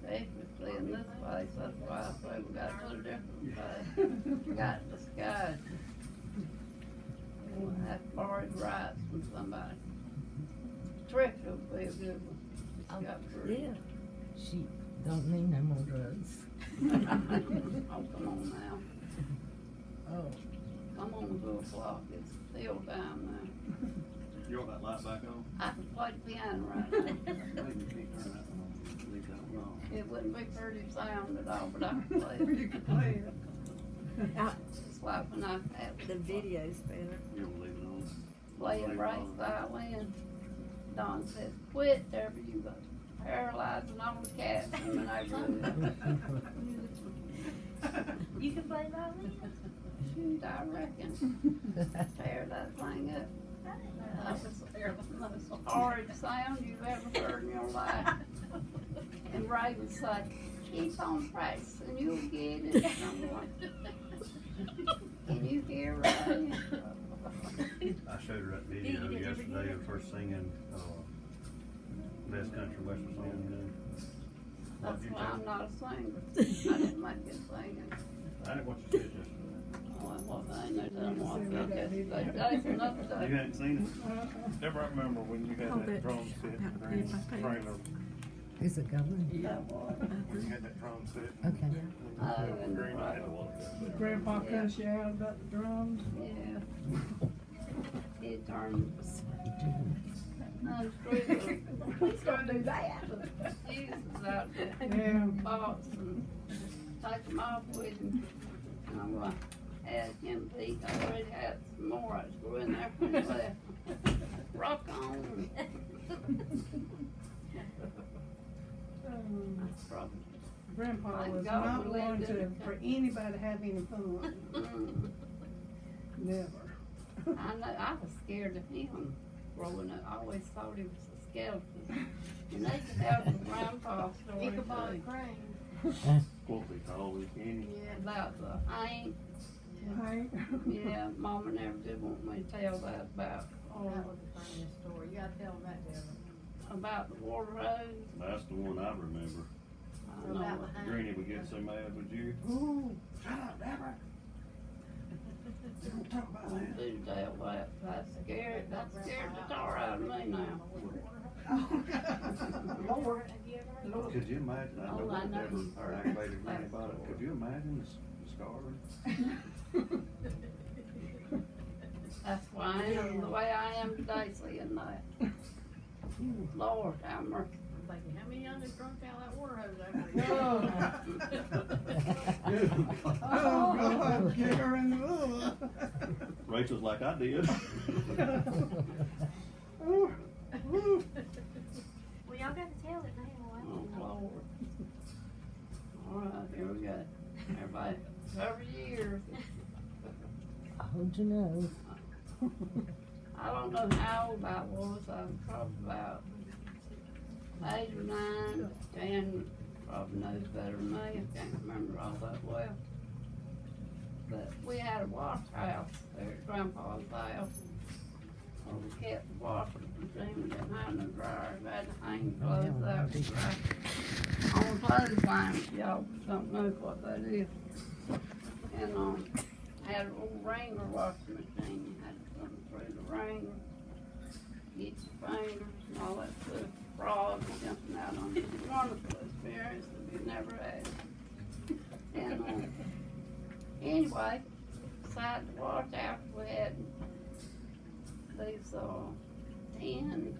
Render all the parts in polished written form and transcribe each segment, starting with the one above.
Especially in this place, that's why I say we gotta put a different place. We got disguise. We'll have to borrow rights from somebody. Tricia would be a good one. She's got fruit. Yeah. She don't need no more drugs. Oh, come on now. Oh. Come on, 2 o'clock, it's still time now. You want that light back on? I can play the piano right now. Maybe you can't turn that one on. Leave that one on. It wouldn't be pretty sound at all, but I can play it. You can play it. It's like when I have The video's better. You want to leave it on? playing brass violin. Don says, quit there, but you got paralyzing all the cats in the neighborhood. You can play violin? Shoot, I reckon. Tear that thing up. That was the most horrid sound you've ever heard in your life. And Ray would say, keep on practicing, you'll get it. And I'm like, can you hear Ray? I showed her that video yesterday of her singing, Best Country Western Song, you know. That's why I'm not a singer. I didn't make it singing. I didn't watch you said yesterday. You hadn't seen it? Never remember when you had that drum set in the green trailer. Is it going? When you had that drum set. Okay. The green light. Did Grandpa cuss you out about the drums? Yeah. He turned unscrewed. Please don't do that. Fuses out the Yeah. box and take them off with him. And I'm going to ask him if he already had some more. I screw in there when he left. Rock on. That's probably. Grandpa Thank was God not we one lived in to, a for anybody to have any fun. Mm. Never. I know, I was scared of him growing up. I always thought he was a skeleton. And they could have the grandpa story. Ichabod Crane. What we call it, Kenny. Yeah, about the ain't. Right? Yeah, Mama never did want me to tell that about, That was the funniest story. You gotta tell them that, Devin. about the water hose. That's the one I remember. I About know. behind. Granny would get so mad with you. Ooh, shut up, Deborah. Don't talk about Don't that. do that. That scared the tar out of me now. Lord, have you ever heard? Could you imagine, I know Oh, I what know. Deborah, or aggravated Granny about it, could you imagine the scar? That's why I am the way I am today, seeing that. Lord, have mercy. I'm thinking, how many young drunk out that water hose over Oh, God, get her in the oil. Rachel's like I did. Ooh, ooh. Well, y'all gotta tell it now. Oh, Lord. All right, here we go. Everybody, cover your ears. How'd you know? I don't know how old I was. I was probably about 8 or 9. Dan probably knows better than me. I can't remember all that well. But we had a wash house there at Grandpa's house. Well, we kept the washing machine, we didn't have no dryer, we had to hang clothes out to dry. On clothesline, if y'all don't know what that is. And, had a little Wrangler washing machine, you had to come through the Wrangler, get your fingers and all that stuff, frogs jumping out on you. Wonderful experience that you never had. And, anyway, decided to wash after we had these, 10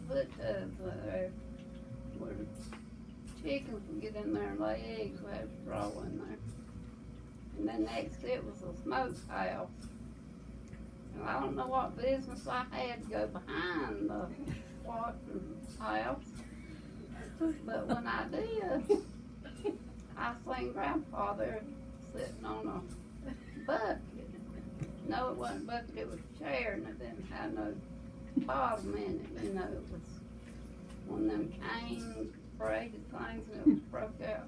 foot tubs there where the chickens would get in there and lay eggs, we had a straw in there. And then next to it was a smokehouse. And I don't know what business I had to go behind the washing house. But when I did, I seen Grandpa there sitting on a bucket. No, it wasn't a bucket, it was a chair, and it didn't have no bottom in it, you know, it was one of them cane braided things, and it was broke out.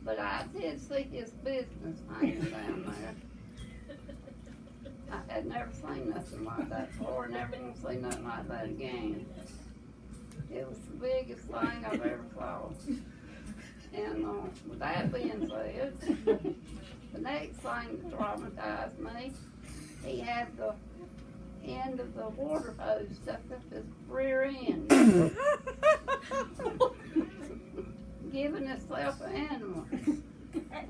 But I did see his business hanging down there. I had never seen nothing like that before, never gonna see nothing like that again. It was the biggest thing I've ever saw. And with that being said, the next thing that traumatized me, he had the end of the water hose stuck up his rear end, giving himself an animal.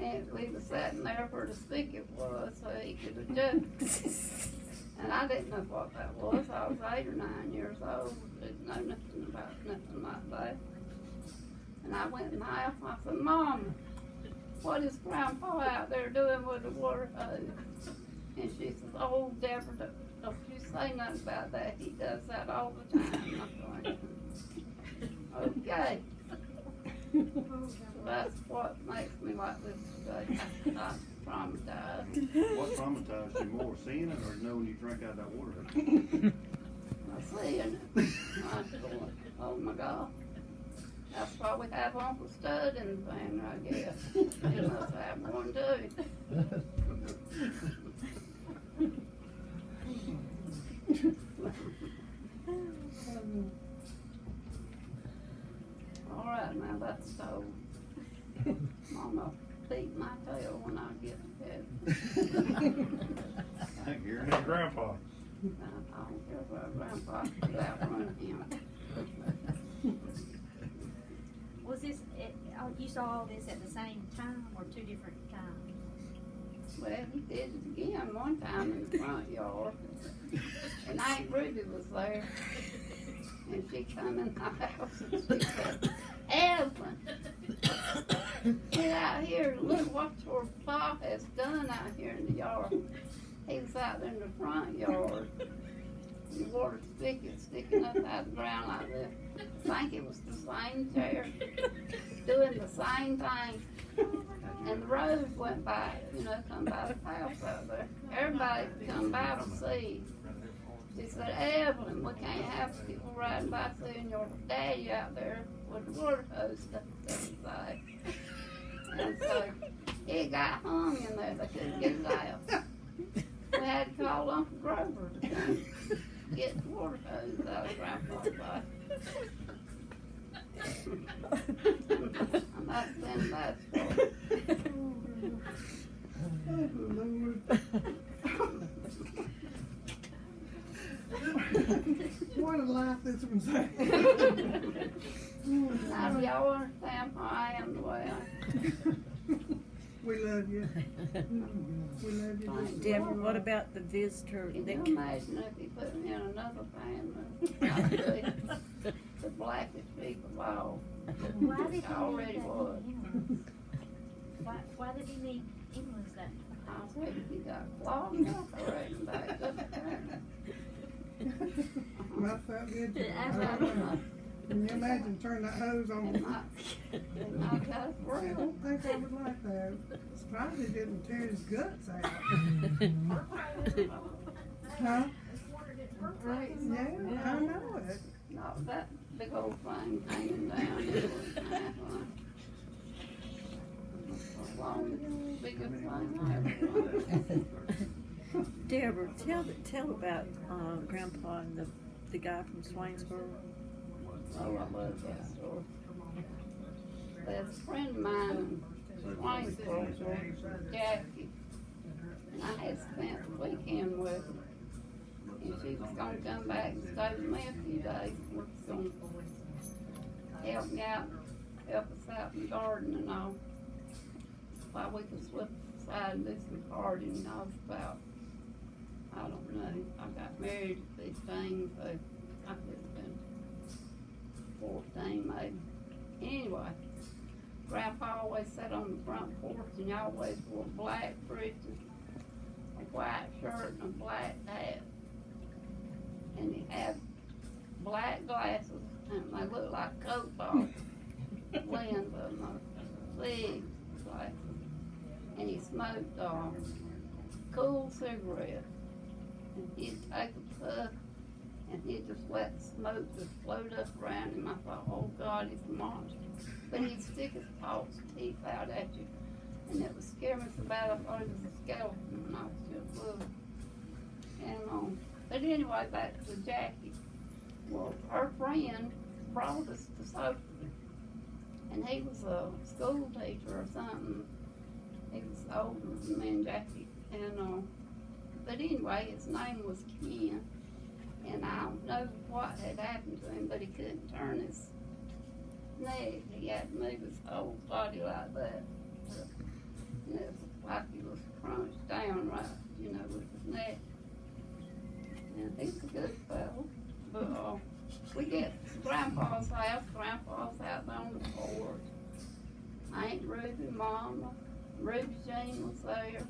And we was sitting there where the spigot was so he could adjust. And I didn't know what that was. I was 8 or 9 years old. Didn't know nothing about nothing like that. And I went in the house and I said, Mom, what is Grandpa out there doing with the water hose? And she says, oh, Deborah, don't you say nothing about that. He does that all the time. And I'm going, okay. So that's what makes me like this today. I'm traumatized. What traumatized you more, seeing it or knowing you drank out of that water hose? I seeing it. I thought, oh my God. That's why we have Uncle Stud in the family, I guess. You must have one too. All right, now that's told. Mama beat my tail when I get to bed. I think you're Hey, Grandpa. I don't care about Grandpa, but outrun him. Was this, you saw all this at the same time or two different times? Well, he did it again one time in the front yard. And Aunt Ruby was there. And she come in the house and she said, Evelyn, get out here and look what your pa has done out here in the yard. He was out there in the front yard. And the water spigot sticking up out of the ground like this. I think it was the same chair doing the same thing. And the road went by, come by the house out there. Everybody come by to see. She said, Evelyn, we can't have people riding by seeing your daddy out there with the water hose stuck inside. And so it got hung in there. They couldn't get it out. We had to call Uncle Grover to come get the water hose out of Grandpa's life. I'm not saying that story. Oh, Lord. What a life this one's had. Now, do y'all understand why I am the way I am? We love you. We love you. just the Deborah, way you what are. about the visitor Can that you imagine if you put me in another family? I'd be the blackest people of all. Why did he I already need that was. many Englands? Why did he need Englands that? I said, he got clogged up already back up there. Might have felt good to That's you. right. Can you imagine turning that hose on? It might got I real. don't think I would like that. Surprised it didn't tear his guts out. Huh? Yeah, I know it. Not that big old thing hanging down. It was the longest, biggest thing I ever saw. Deborah, tell about Grandpa and the guy from Swainsboro. Oh, I love that story. There's a friend of mine in Swainsboro, Jackie, and I had spent the weekend with her. And she was gonna come back and stay with me a few days. She was gonna help me out, help us out in the garden and all. While we could slip aside and do some gardening. I was about, I don't know, I got married at 15, so I could have been 14 maybe. Anyway, Grandpa always sat on the front porch and he always wore black breeches, a white shirt and a black hat. And he had black glasses and they looked like Coke bottles, lens of them, big glasses. And he smoked cool cigarette. And he'd take a puff and he'd just let the smoke just float up around him. I thought, oh God, he's a monster. But he'd stick his false teeth out at you. And it would scare me so bad I thought it was a skeleton when I was just little. And but anyway, back to Jackie. Well, her friend brought us to Sophie. And he was a school teacher or something. He was older than me and Jackie. And, but anyway, his name was Ken. And I don't know what had happened to him, but he couldn't turn his neck. He had to move his whole body like that. And it was like he was crunched down right, you know, with his neck. And he's a good fellow. But we get to Grandpa's house out on the porch. Aunt Ruby, Mama, Ruby Jean was there.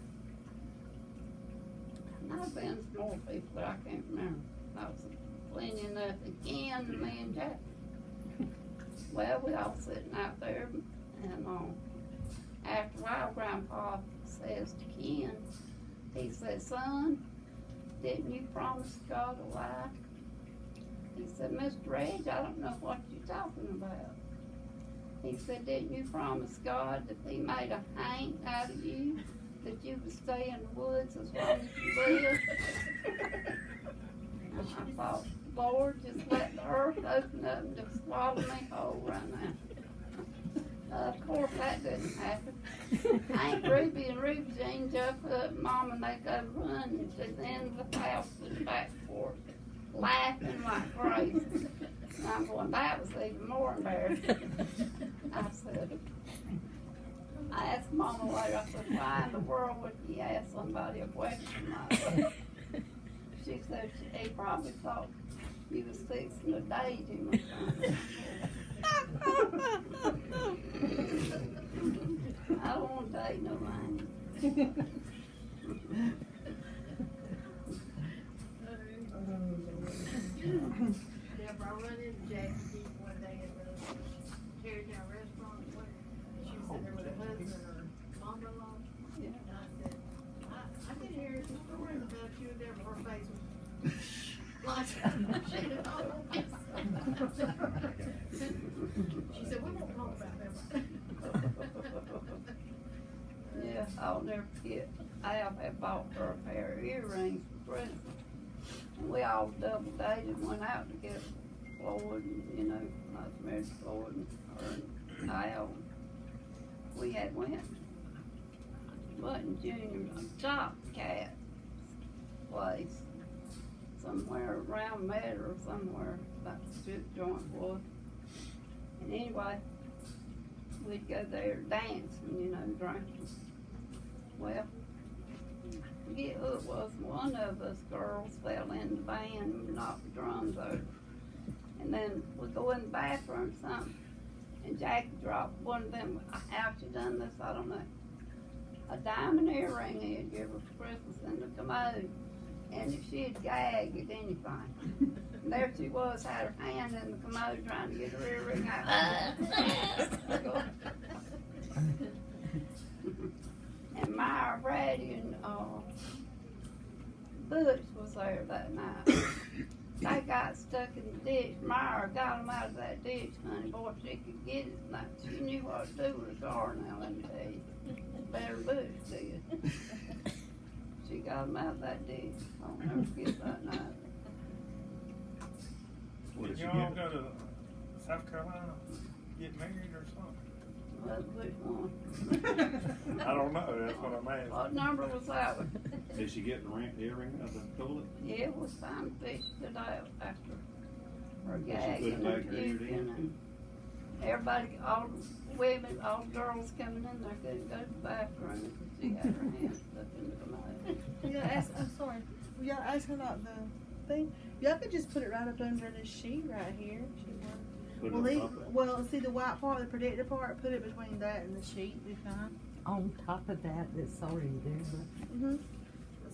And I've been some more people that I can't remember. I was plenty enough again, me and Jack. Well, we all sitting out there, and after a while, Grandpa says to Ken, he said, "Son, didn't you promise God a lie?" He said, "Mr. Reg, I don't know what you're talking about." He said, "Didn't you promise God that if he made a hank out of you, that you would stay in the woods as long as you lived?" And I thought, Lord, just let the earth open up and just swallow me whole right now. Of course, that didn't happen. Aunt Ruby and Ruby Jean jump up, Mom, and they go running to the end of the house to the back porch, laughing like crazy. And I'm going, that was even more embarrassing. I asked Mama later, I said, why in the world would you ask somebody a question like that? She said, he probably thought you was fixing to date him or something. I don't want to date no man. Deborah, I run into Jackie one day at the Tarrytown restaurant. She was sitting there with her husband or mom-in-law. Yeah. And I said, I can hear some stories about you and Deborah. Her face was like, she did all this. She said, we won't talk about them. Yeah, I'll never forget. Al had bought her a pair of earrings for Christmas. And we all double dated and went out together. Floyd and, you know, I was married to Floyd and her and Al. We had went Button Junior Top Cat place somewhere around Meadow or somewhere, that strip joint was. And anyway, we'd go there dancing, you know, drinking. Well, I forget who it was, one of us girls fell in the band and knocked the drums over. And then we go in the bathroom or something, and Jackie dropped one of them, how she done this, I don't know, a diamond earring he'd give her for Christmas in the commode. And if she had gagged at anything, and there she was, had her hand in the commode trying to get her earring out. And Myra, Brady, and Butch was there that night. They got stuck in the ditch. Myra got them out of that ditch, honey. Boy, she could get it. Like, she knew what to do with a car now, let me tell you. Better Butch did. She got them out of that ditch. I'll never forget that night. What did Did she y'all get? go to South Carolina, get married or something? Well, which one? I don't know, that's what I'm asking. What number was that one? Did she get the earring of the toilet? Yeah, it was time to fix it out after her Did she gag put it and back her her ear puking in? and everybody, all the women, all the girls coming in there couldn't go to the bathroom because she had her hands stuck in the commode. I'm sorry. Will y'all ask her about the thing? Y'all could just put it right up under the sheet right here. Put it Well, on top of it. well, see the white part, the protector part, put it between that and the sheet, be fine. On top of that, that's already there, but Mm-hmm.